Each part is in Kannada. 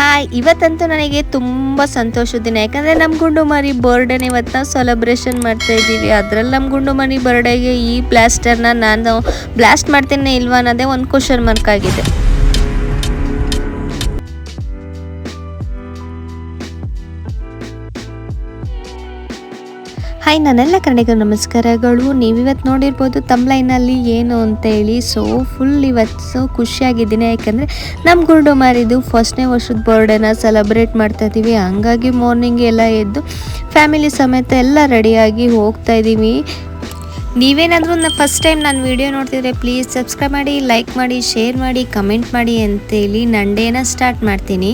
ಹಾಯ್, ಇವತ್ತಂತೂ ನನಗೆ ತುಂಬ ಸಂತೋಷದ ದಿನ. ಯಾಕಂದರೆ ನಮ್ಮ ಗುಂಡು ಮರಿ ಬರ್ಡೇನ ಇವತ್ತು ನಾವು ಸೆಲೆಬ್ರೇಷನ್ ಮಾಡ್ತಾ ಇದ್ದೀವಿ. ಅದರಲ್ಲಿ ನಮ್ಮ ಗುಂಡು ಮರಿ ಬರ್ಡೇಗೆ ಈ ಬ್ಲಾಸ್ಟರ್ನ ನಾನು ಬ್ಲಾಸ್ಟ್ ಮಾಡ್ತೀನಿ ಇಲ್ವಾ ಅನ್ನೋದೇ ಒಂದು ಕ್ವಶನ್ ಮಾರ್ಕ್ ಆಗಿದೆ. ಹಾಯ್, ನನ್ನೆಲ್ಲ ಕನ್ನಡಿಗರು ನಮಸ್ಕಾರಗಳು. ನೀವಿವತ್ತು ನೋಡಿರ್ಬೋದು ತಮ್ಲೈನಲ್ಲಿ ಏನು ಅಂತೇಳಿ. ಫುಲ್ ಇವತ್ತು ಖುಷಿಯಾಗಿದ್ದೀನಿ. ಯಾಕಂದರೆ ನಮ್ಮ ಗುಂಡು ಮಾರಿದು ಫಸ್ಟ್ನೇ ವರ್ಷದ ಬರ್ಡೇನ ಸೆಲೆಬ್ರೇಟ್ ಮಾಡ್ತಾ ಇದ್ದೀವಿ. ಹಂಗಾಗಿ ಮಾರ್ನಿಂಗ್ ಎಲ್ಲ ಎದ್ದು ಫ್ಯಾಮಿಲಿ ಸಮೇತ ಎಲ್ಲ ರೆಡಿಯಾಗಿ ಹೋಗ್ತಾ ಇದ್ದೀವಿ. ನೀವೇನಾದರೂ ಫಸ್ಟ್ ಟೈಮ್ ನಾನು ವಿಡಿಯೋ ನೋಡ್ತಿದ್ರೆ ಪ್ಲೀಸ್ ಸಬ್ಸ್ಕ್ರೈಬ್ ಮಾಡಿ, ಲೈಕ್ ಮಾಡಿ, ಶೇರ್ ಮಾಡಿ, ಕಮೆಂಟ್ ಮಾಡಿ ಅಂತೇಳಿ ನನ್ನ ಡೇನ ಸ್ಟಾರ್ಟ್ ಮಾಡ್ತೀನಿ.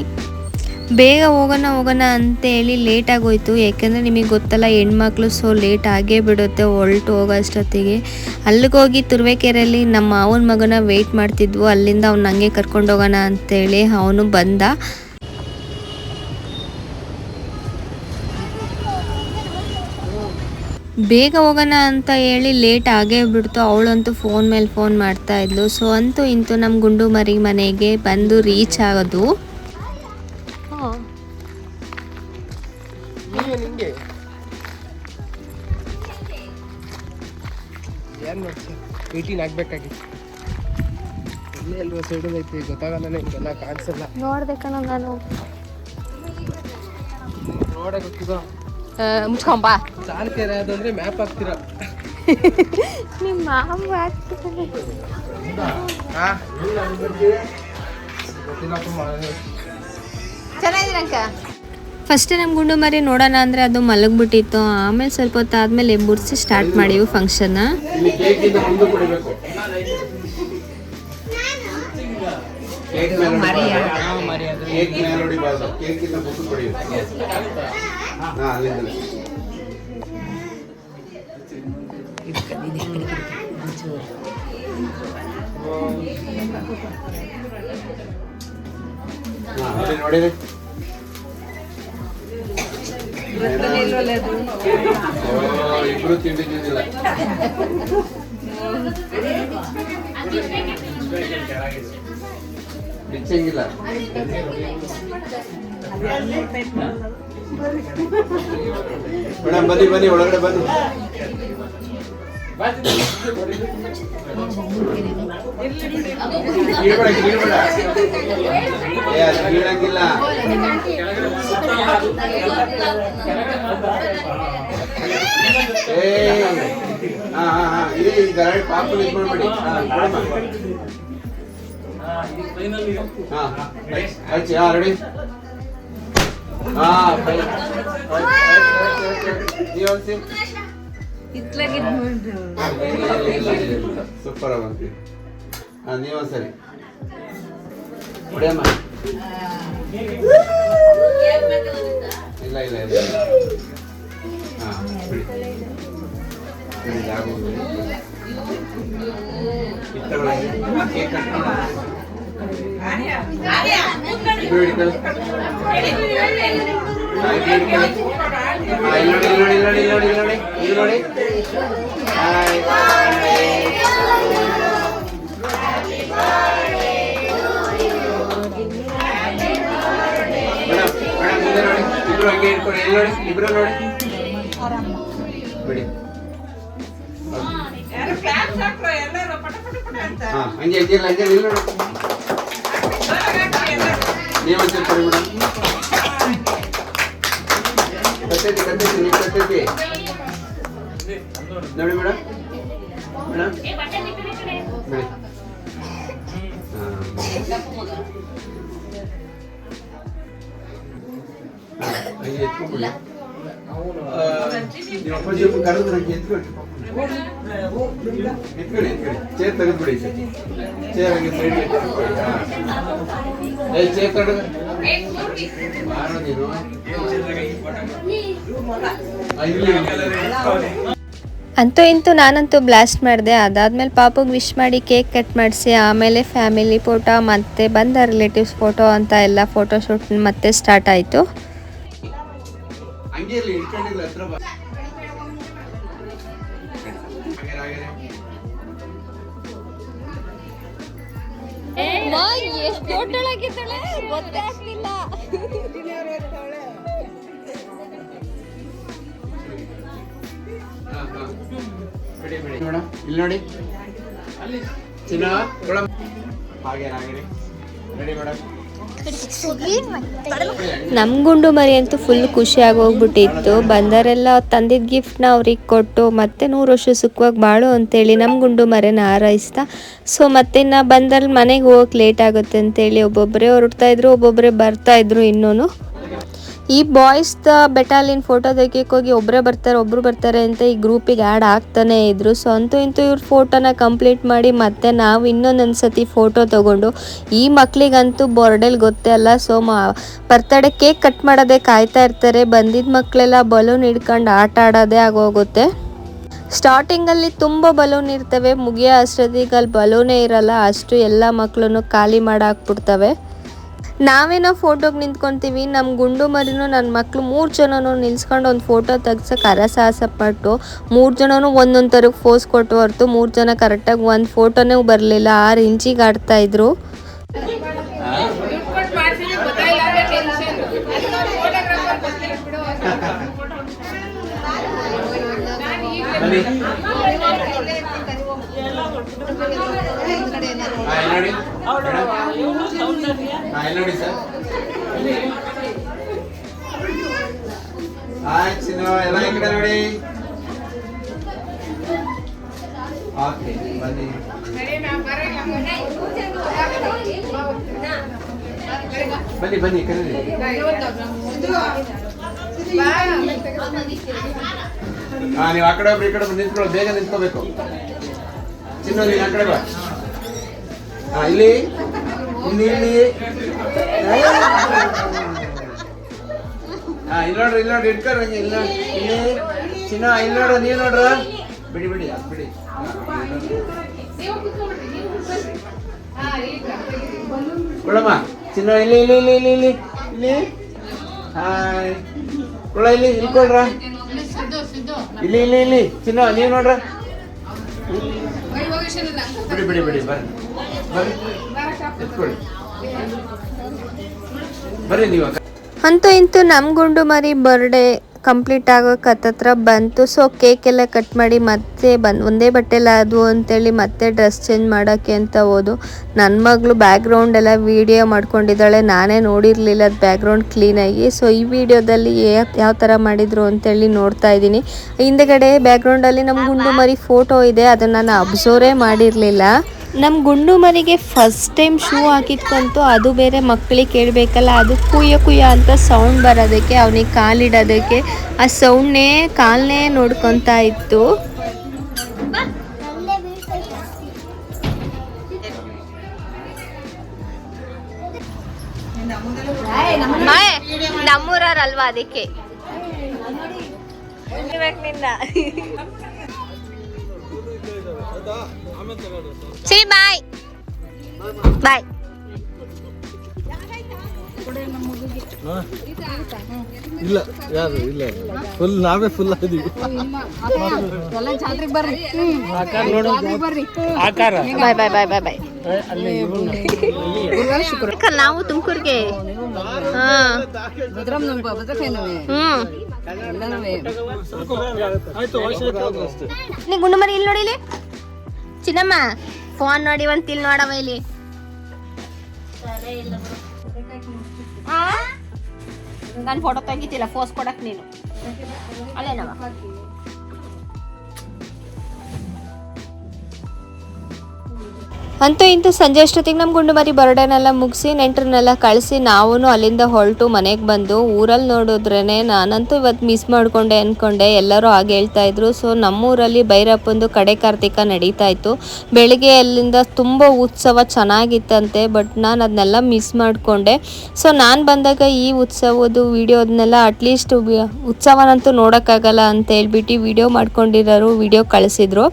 ಬೇಗ ಹೋಗೋಣ ಅಂತೇಳಿ ಲೇಟ್ ಆಗೋಯ್ತು. ಯಾಕೆಂದರೆ ನಿಮಗೆ ಗೊತ್ತಲ್ಲ, ಹೆಣ್ಮಕ್ಳು ಲೇಟ್ ಆಗೇ ಬಿಡುತ್ತೆ ಹೊರಟು ಹೋಗೋ ಅಷ್ಟೊತ್ತಿಗೆ. ಅಲ್ಲಿಗೆ ಹೋಗಿ ತುರುವೇಕೆರೆಯಲ್ಲಿ ನಮ್ಮ ಮಾವನ ಮಗನ ವೆಯ್ಟ್ ಮಾಡ್ತಿದ್ವು. ಅಲ್ಲಿಂದ ಅವ್ನು ಹಂಗೆ ಕರ್ಕೊಂಡು ಹೋಗೋಣ ಅಂತೇಳಿ ಅವನು ಬಂದ. ಬೇಗ ಹೋಗೋಣ ಅಂತ ಹೇಳಿ ಲೇಟ್ ಆಗೇ ಬಿಡ್ತು. ಅವಳಂತೂ ಫೋನ್ ಮೇಲೆ ಫೋನ್ ಮಾಡ್ತಾ ಇದ್ಲು. ಅಂತೂ ಇಂತೂ ನಮ್ಮ ಗುಂಡು ಮರಿ ಮನೆಗೆ ಬಂದು ರೀಚ್ ಆಗೋದು. ಆಗ್ಬೇಕಾಗಿತ್ತು ಎಲ್ಲೋ ಸೈಡೈತಿ ಗೊತ್ತಾಗಲ್ಲ, ನಿಮ್ಗೆಲ್ಲ ಕಾಣಿಸಲ್ಲ. ನೋಡ್ದೆ ಕಣ ನಾನು. ನೋಡೇ ಗೊತ್ತಿದ ಮುಚ್ಕೊಂಬ ಚಾಲ್ಕೆರೆ ಅದಂದ್ರೆ ಮ್ಯಾಪ್ ಹಾಕ್ತೀರ. ನಿಮ್ಮ ಮಾವ ಆಗ್ತಿದ್ದಾನೆ. ಚೆನ್ನಾಗಿದ್ದೀರಂಕ. ಫಸ್ಟ್ ನಮ್ಮ ಗುಂಡು ಮರಿ ನೋಡೋಣ ಅಂದರೆ ಅದು ಮಲಗ್ಬಿಟ್ಟಿತ್ತು. ಆಮೇಲೆ ಸ್ವಲ್ಪ ಹೊತ್ತು ಆದಮೇಲೆ ಎಬ್ಬುರ್ಸಿ ಸ್ಟಾರ್ಟ್ ಮಾಡಿವು ಫಂಕ್ಷನ್ನ. ಇಬ್ರು ತಿಂದಿದ್ದಿಲ್ಲ. ಬಿಚ್ಚಂಗಿಲ್ಲ. ಮೇಡಮ್ ಬನ್ನಿ ಒಳಗಡೆ ಬನ್ನಿ. ಕೀಳಂಗಿಲ್ಲ. ಇದು ಗರಾಡಿ ಪಾಪ ಇದು ಮಾಡ್ಬೇಡಿ. ರೆಡಿ. ಸೂಪರ್ ಆಗಂತಿ. ನೀವೊಂದ್ಸರಿ ಹೊಡಿಯಮ್ಮ. ಇಲ್ಲ ಬಿಡಿ. ಕೇಕ್ ನೋಡಿ. ಇಬ್ರು ನೋಡಿ ಬಿಡಿ. ಹಂಗೆ ಇಲ್ಲ ನೋಡಿ. ನೀವೊಂದ್ಸರಿ ಕೊಡಿ ಮೇಡಮ್. ಕತ್ತೈತಿ ನೋಡಿ ಮೇಡಮ್. ಬಿಡಿ. ಹಂಗೆ ಎತ್ಕೊಂಡ್ಬಿಡಿ. ನೀವು ಅಪ್ಪಾಜಿ ಕರೆದು ನನಗೆ ಎತ್ಕೊಳ್ಳಿ. ಚೇರ್ ತೆಗೆದ್ಬಿಡಿ. ಚೇರ್ ಹಂಗೆ ಸೈಡ್ ಚೇರ್ ತಡ ಬಾರೋ ನೀನು. ಅಂತೂ ಇಂತೂ ನಾನಂತೂ ಬ್ಲಾಸ್ಟ್ ಮಾಡಿದೆ. ಅದಾದ್ಮೇಲೆ ಪಾಪಗೆ ವಿಶ್ ಮಾಡಿ ಕೇಕ್ ಕಟ್ ಮಾಡಿಸಿ ಆಮೇಲೆ ಫ್ಯಾಮಿಲಿ ಫೋಟೋ ಮತ್ತೆ ಬಂದ ರಿಲೇಟಿವ್ಸ್ ಫೋಟೋ ಅಂತ ಎಲ್ಲ ಫೋಟೋಶೂಟ್ ಮತ್ತೆ ಸ್ಟಾರ್ಟ್ ಆಯಿತು. ಎಷ್ಟು ದೊಡ್ಡಳಾಗಿದ್ದಾಳೆ ಗೊತ್ತೇ ಆಗ್ತಿಲ್ಲ. ಮೇಡಮ್ ಇಲ್ಲಿ ನೋಡಿ ಚಿನ್ನ ಹಾಗೆ ರೆಡಿ ಮೇಡಮ್. ನಮ್ಮ ಗುಂಡು ಮರಿ ಅಂತೂ ಫುಲ್ ಖುಷಿಯಾಗಿ ಹೋಗ್ಬಿಟ್ಟಿತ್ತು. ಬಂದವರೆಲ್ಲ ತಂದಿದ್ದ ಗಿಫ್ಟ್ನ ಅವ್ರಿಗೆ ಕೊಟ್ಟು ಮತ್ತೆ 100 ವರ್ಷ ಸುಖವಾಗಿ ಬಾಳು ಅಂತೇಳಿ ನಮ್ಮ ಗುಂಡು ಮರಿನ ಹಾರೈಸ್ತಾ. ಸೊ ಮತ್ತೆ ಇನ್ನು ಬಂದಲ್ಲಿ ಮನೆಗೆ ಹೋಗಕ್ಕೆ ಲೇಟ್ ಆಗುತ್ತೆ ಅಂತೇಳಿ ಒಬ್ಬೊಬ್ಬರೇ ಹೊರಡ್ತಾ ಇದ್ರು, ಒಬ್ಬೊಬ್ಬರೇ ಬರ್ತಾ ಇದ್ರು. ಇನ್ನೂ ಈ ಬಾಯ್ಸ್ದ ಬೆಟಾಲಿಯನ್ ಫೋಟೋ ತೆಗಿಯೋಕೆ ಹೋಗಿ ಒಬ್ಬರೇ ಬರ್ತಾರೆ ಅಂತ ಈ ಗ್ರೂಪಿಗೆ ಆ್ಯಡ್ ಆಗ್ತಾನೆ ಇದ್ರು. ಸೊ ಅಂತೂ ಇಂತೂ ಇವ್ರ ಫೋಟೋನ ಕಂಪ್ಲೀಟ್ ಮಾಡಿ ಮತ್ತೆ ನಾವು ಇನ್ನೊಂದೊಂದು ಸತಿ ಫೋಟೋ ತೊಗೊಂಡು, ಈ ಮಕ್ಳಿಗಂತೂ ಬರ್ಡೇಲಿ ಗೊತ್ತೇ ಅಲ್ಲ. ಸೊ ಬರ್ತಡೇ ಕೇಕ್ ಕಟ್ ಮಾಡೋದೇ ಕಾಯ್ತಾ ಇರ್ತಾರೆ. ಬಂದಿದ್ದ ಮಕ್ಕಳೆಲ್ಲ ಬಲೂನ್ ಹಿಡ್ಕೊಂಡು ಆಟ ಆಡೋದೇ ಆಗೋಗುತ್ತೆ. ಸ್ಟಾರ್ಟಿಂಗಲ್ಲಿ ತುಂಬ ಬಲೂನ್ ಇರ್ತವೆ, ಮುಗಿಯೋ ಅಷ್ಟೊತ್ತಿಗೆ ಅಲ್ಲಿ ಬಲೂನೇ ಇರಲ್ಲ, ಅಷ್ಟು ಎಲ್ಲ ಮಕ್ಕಳನ್ನು ಖಾಲಿ ಮಾಡಾಕ್ಬಿಡ್ತವೆ. ನಾವೇನೋ ಫೋಟೋಗೆ ನಿಂತ್ಕೊತೀವಿ, ನಮ್ಮ ಗುಂಡು ಮರಿನೂ ನನ್ನ ಮಕ್ಕಳು 3 ಜನನೂ ನಿಲ್ಸ್ಕೊಂಡು ಒಂದು ಫೋಟೋ ತೆಗ್ಸೋಕೆ ಹರಸಾಹಸ ಪಟ್ಟು 3 ಜನನೂ ಒಂದೊಂದು ಥರಕ್ಕೆ ಫೋಸ್ ಕೊಟ್ಟು ಹೊರತು 3 ಜನ ಕರೆಕ್ಟಾಗಿ ಒಂದು ಫೋಟೋನೇ ಬರಲಿಲ್ಲ. 6 ಇಂಚಿಗೆ ಆಡ್ತಾಯಿದ್ರು. ನೋಡಿ ಸರ್, ಎಲ್ಲ ಈ ಕಡೆ ನೋಡಿ. ಓಕೆ ಬನ್ನಿ. ಬನ್ನಿ ಕರೀರಿ. ನೀವು ಆ ಕಡೆ ಒಬ್ರು ಈ ಕಡೆ ನಿಂತ್ಕೊಳ್ಳಿ, ಬೇಗ ನಿಂತ್ಕೋಬೇಕು. ಚಿನ್ನ ನೀನು ಆ ಕಡೆ ಬಾ. ಇಲ್ಲಿ ಇಲ್ಲಿ ಇಲ್ಲಿ ನೋಡ್ರಿ ಇಟ್ಕೊಳ್ರಿ. ಇಲ್ಲಿ ಚಿನ್ನ ಇಲ್ಲಿ ನೋಡ್ರ, ನೀವು ನೋಡ್ರ. ಬಿಡಿ ಬಿಡಿ. ಕೊಡಮ್ಮ ಚಿನ್ನ, ಇಲ್ಲಿ ಹಾಯ್ ಕೊಡ, ಇಲ್ಲಿ ಕೊಡ್ರ. ಇಲ್ಲಿ ಚಿನ್ನ ನೀವು ನೋಡ್ರ. ಬಿಡಿ ಬರ್ರಿ ಬರ್ರಿ ನೀವು. ಅಂತೂ ಇಂತೂ ನಮ್ಮ ಗುಂಡು ಮರಿ ಬರ್ಡೇ ಕಂಪ್ಲೀಟ್ ಆಗೋಕೆ ಹತ್ತತ್ರ ಬಂತು. ಸೊ ಕೇಕ್ ಎಲ್ಲ ಕಟ್ ಮಾಡಿ ಮತ್ತೆ ಒಂದೇ ಬಟ್ಟೆಲ್ಲ ಆದವು ಅಂತೇಳಿ ಮತ್ತೆ ಡ್ರೆಸ್ ಚೇಂಜ್ ಮಾಡೋಕ್ಕೆ ಅಂತ ಹೋದು. ನನ್ನ ಮಗಳು ಬ್ಯಾಕ್ಗ್ರೌಂಡ್ ಎಲ್ಲ ವೀಡಿಯೋ ಮಾಡ್ಕೊಂಡಿದ್ದಾಳೆ, ನಾನೇ ನೋಡಿರಲಿಲ್ಲ ಅದು ಬ್ಯಾಕ್ಗ್ರೌಂಡ್ ಕ್ಲೀನಾಗಿ. ಸೊ ಈ ವಿಡಿಯೋದಲ್ಲಿ ಯಾವ ಥರ ಮಾಡಿದರು ಅಂತೇಳಿ ನೋಡ್ತಾ ಇದ್ದೀನಿ. ಹಿಂದೆಗಡೆ ಬ್ಯಾಕ್ಗ್ರೌಂಡಲ್ಲಿ ನಮ್ಮ ಗುಂಡು ಮರಿ ಫೋಟೋ ಇದೆ, ಅದನ್ನು ನಾನು ಅಬ್ಸರ್ವೇ ಮಾಡಿರಲಿಲ್ಲ. ನಮ್ಮ ಗುಂಡು ಮರಿಗೆ ಫಸ್ಟ್ ಟೈಮ್ ಶೂ ಹಾಕಿದ್ಕಂತೂ ಅದು ಬೇರೆ ಮಕ್ಕಳಿಗೆ ಕೇಳಬೇಕಲ್ಲ, ಅದು ಕುಯ್ಯ ಅಂತ ಸೌಂಡ್ ಬರೋದಕ್ಕೆ ಅವನಿಗೆ ಕಾಲಿಡೋದಕ್ಕೆ ಆ ಸೌಂಡ್ನೇ ಕಾಲನ್ನೇ ನೋಡ್ಕೊತಾ ಇತ್ತು. ನಮ್ಮೂರಲ್ವಾ ಅದಕ್ಕೆ ಸರಿ ಬಾಯ್ ಬಾಯ್. ಇಲ್ಲ ಯಾರು ಇಲ್ಲ, ಫುಲ್ ನಾವೇ ಫುಲ್ ಆಗಿದ್ದೀವಿ. ನಾವು ತುಮಕೂರಿಗೆ ಗುಂಡು ಮರಿ ಇಲ್ಲಿ ನೋಡಿಲಿ ಚಿನ್ನಮ್ಮ, ಫೋನ್ ನೋಡಿ ಒಂದ್ ತಿಲ್ ನೋಡವ ಇಲ್ಲಿ. ನಾನು ಫೋಟೋ ತೆಗಿತಿಲ್ಲ, ಫೋಸ್ ಕೊಡಕ್ ನೀನು ಅಲ್ಲೇನವ. ಅಂತೂ ಇಂತೂ ಸಂಜೆ ಅಷ್ಟೊತ್ತಿಗೆ ನಮ್ಮ ಗುಂಡು ಮರಿ ಬರ್ಡೇನೆಲ್ಲ ಮುಗಿಸಿ ನೆಂಟ್ರನ್ನೆಲ್ಲ ಕಳಿಸಿ ನಾವು ಅಲ್ಲಿಂದ ಹೊರಟು ಮನೆಗೆ ಬಂದು. ಊರಲ್ಲಿ ನೋಡಿದ್ರೇ ನಾನಂತೂ ಇವತ್ತು ಮಿಸ್ ಮಾಡಿಕೊಂಡೆ ಅಂದ್ಕೊಂಡೆ, ಎಲ್ಲರೂ ಹಾಗೆ ಹೇಳ್ತಾ ಇದ್ರು. ಸೊ ನಮ್ಮೂರಲ್ಲಿ ಭೈರಪ್ಪಂದು ಕಡೆ ಕಾರ್ತಿಕ ನಡೀತಾ ಇತ್ತು ಬೆಳಿಗ್ಗೆ, ಅಲ್ಲಿಂದ ತುಂಬ ಉತ್ಸವ ಚೆನ್ನಾಗಿತ್ತಂತೆ. ಬಟ್ ನಾನು ಅದನ್ನೆಲ್ಲ ಮಿಸ್ ಮಾಡಿಕೊಂಡೆ. ಸೊ ನಾನು ಬಂದಾಗ ಈ ಉತ್ಸವದ ವಿಡಿಯೋದನ್ನೆಲ್ಲ ಅಟ್ಲೀಸ್ಟ್ ಉತ್ಸವನಂತೂ ನೋಡೋಕ್ಕಾಗಲ್ಲ ಅಂತ ಹೇಳ್ಬಿಟ್ಟು ವಿಡಿಯೋ ಮಾಡ್ಕೊಂಡಿರೋರು ವಿಡಿಯೋ ಕಳಿಸಿದ್ರು.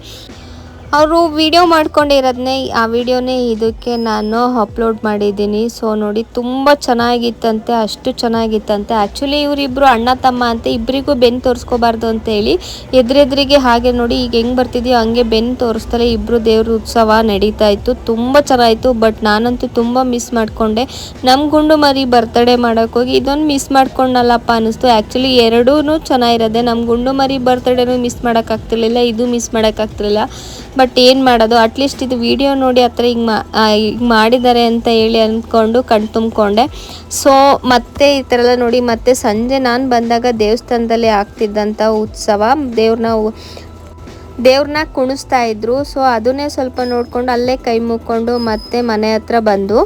ಅವರು ವಿಡಿಯೋ ಮಾಡ್ಕೊಂಡಿರೋದನ್ನೇ ಆ ವಿಡಿಯೋನೇ ಇದಕ್ಕೆ ನಾನು ಅಪ್ಲೋಡ್ ಮಾಡಿದ್ದೀನಿ. ಸೊ ನೋಡಿ ತುಂಬ ಚೆನ್ನಾಗಿತ್ತಂತೆ, ಅಷ್ಟು ಚೆನ್ನಾಗಿತ್ತಂತೆ. ಆ್ಯಕ್ಚುಲಿ ಇವರಿಬ್ಬರು ಅಣ್ಣ ತಮ್ಮ ಅಂತ, ಇಬ್ಬರಿಗೂ ಬೆನ್ನು ತೋರಿಸ್ಕೋಬಾರ್ದು ಅಂತೇಳಿ ಎದುರೆದುರಿಗೆ ಹಾಗೆ ನೋಡಿ ಈಗ ಹೆಂಗೆ ಬರ್ತಿದೆಯೋ ಹಂಗೆ ಬೆನ್ನು ತೋರಿಸ್ತಾರೆ. ಇಬ್ಬರು ದೇವ್ರ ಉತ್ಸವ ನಡೀತಾ ಇತ್ತು, ತುಂಬ ಚೆನ್ನಾಗಿತ್ತು. ಬಟ್ ನಾನಂತೂ ತುಂಬ ಮಿಸ್ ಮಾಡಿಕೊಂಡೆ. ನಮ್ಮ ಗುಂಡು ಮರಿ ಬರ್ತಡೇ ಮಾಡೋಕ್ಕೋಗಿ ಇದೊಂದು ಮಿಸ್ ಮಾಡ್ಕೊಂಡಲ್ಲಪ್ಪ ಅನ್ನಿಸ್ತು. ಆ್ಯಕ್ಚುಲಿ ಎರಡೂ ಚೆನ್ನಾಗಿರೋದೆ. ನಮ್ಮ ಗುಂಡು ಮರಿ ಬರ್ತಡೇನೂ ಮಿಸ್ ಮಾಡೋಕ್ಕಾಗ್ತಿರ್ಲಿಲ್ಲ, ಇದು ಮಿಸ್ ಮಾಡೋಕ್ಕಾಗ್ತಿರ್ಲಿಲ್ಲ. ಬಟ್ ಏನು ಮಾಡೋದು, ಅಟ್ಲೀಸ್ಟ್ ಇದು ವಿಡಿಯೋ ನೋಡಿ ಆ ಥರ ಹಿಂಗೆ ಮಾಡಿದ್ದಾರೆ ಅಂತ ಹೇಳಿ ಅಂದ್ಕೊಂಡು ಕಣ್ ತುಂಬಿಕೊಂಡೆ. ಸೊ ಮತ್ತೆ ಈ ಥರ ಎಲ್ಲ ನೋಡಿ, ಮತ್ತೆ ಸಂಜೆ ನಾನು ಬಂದಾಗ ದೇವಸ್ಥಾನದಲ್ಲಿ ಆಗ್ತಿದ್ದಂಥ ಉತ್ಸವ, ದೇವ್ರನ್ನ ಕುಣಿಸ್ತಾ ಇದ್ರು. ಸೊ ಅದನ್ನೇ ಸ್ವಲ್ಪ ನೋಡಿಕೊಂಡು ಅಲ್ಲೇ ಕೈ ಮುಕ್ಕೊಂಡು ಮತ್ತೆ ಮನೆ ಹತ್ರ ಬಂದು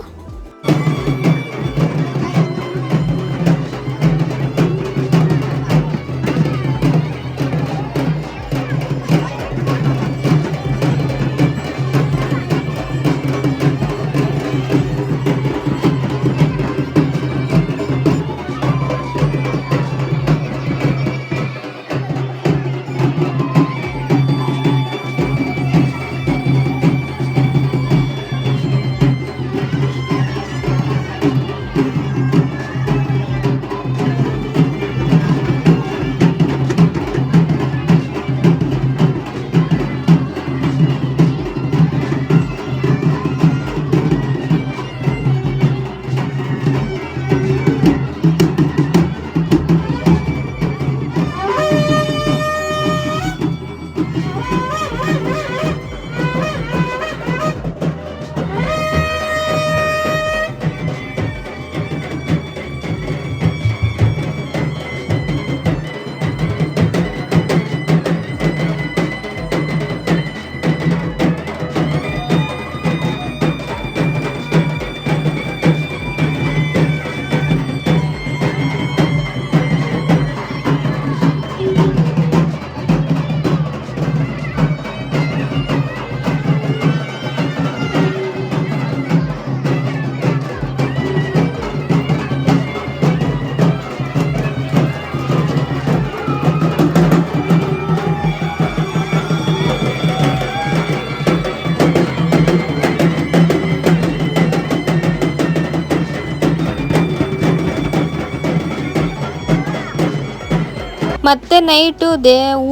ಮತ್ತೆ ನೈಟು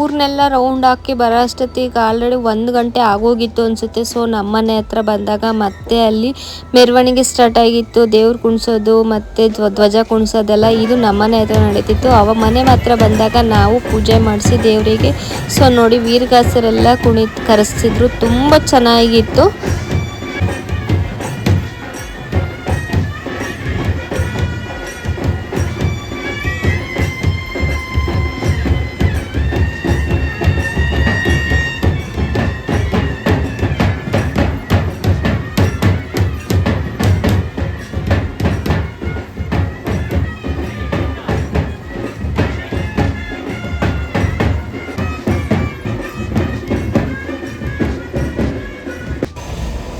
ಊರನ್ನೆಲ್ಲ ರೌಂಡ್ ಹಾಕಿ ಬರೋ ಅಷ್ಟೊತ್ತಿಗೆ ಆಲ್ರೆಡಿ 1 ಗಂಟೆ ಆಗೋಗಿತ್ತು ಅನಿಸುತ್ತೆ. ಸೊ ನಮ್ಮನೆ ಹತ್ರ ಬಂದಾಗ ಮತ್ತೆ ಅಲ್ಲಿ ಮೆರವಣಿಗೆ ಸ್ಟಾರ್ಟ್ ಆಗಿತ್ತು. ದೇವ್ರು ಕುಣಿಸೋದು ಮತ್ತು ಧ್ವಜ ಕುಣಿಸೋದೆಲ್ಲ ಇದು ನಮ್ಮನೆ ಹತ್ರ ನಡೀತಿತ್ತು. ಅವಾಗ ಮನೆ ಹತ್ರ ಬಂದಾಗ ನಾವು ಪೂಜೆ ಮಾಡಿಸಿ ದೇವರಿಗೆ ಸೊ ನೋಡಿ ವೀರಗಾಸರೆಲ್ಲ ಕರೆಸಿದ್ರು, ತುಂಬ ಚೆನ್ನಾಗಿತ್ತು.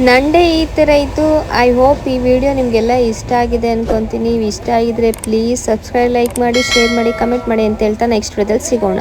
ನಂಡೆ ಈ ಥರ ಇತ್ತು. ಐ ಹೋಪ್ ಈ ವಿಡಿಯೋ ನಿಮಗೆಲ್ಲ ಇಷ್ಟ ಆಗಿದೆ ಅಂದ್ಕೊತೀನಿ. ಇಷ್ಟ ಆಗಿದ್ರೆ ಪ್ಲೀಸ್ ಸಬ್ಸ್ಕ್ರೈಬ್, ಲೈಕ್ ಮಾಡಿ, ಶೇರ್ ಮಾಡಿ, ಕಮೆಂಟ್ ಮಾಡಿ ಅಂತ ಹೇಳ್ತಾ ನೆಕ್ಸ್ಟ್ ವಿಡಿಯೋದಲ್ಲಿ ಸಿಗೋಣ.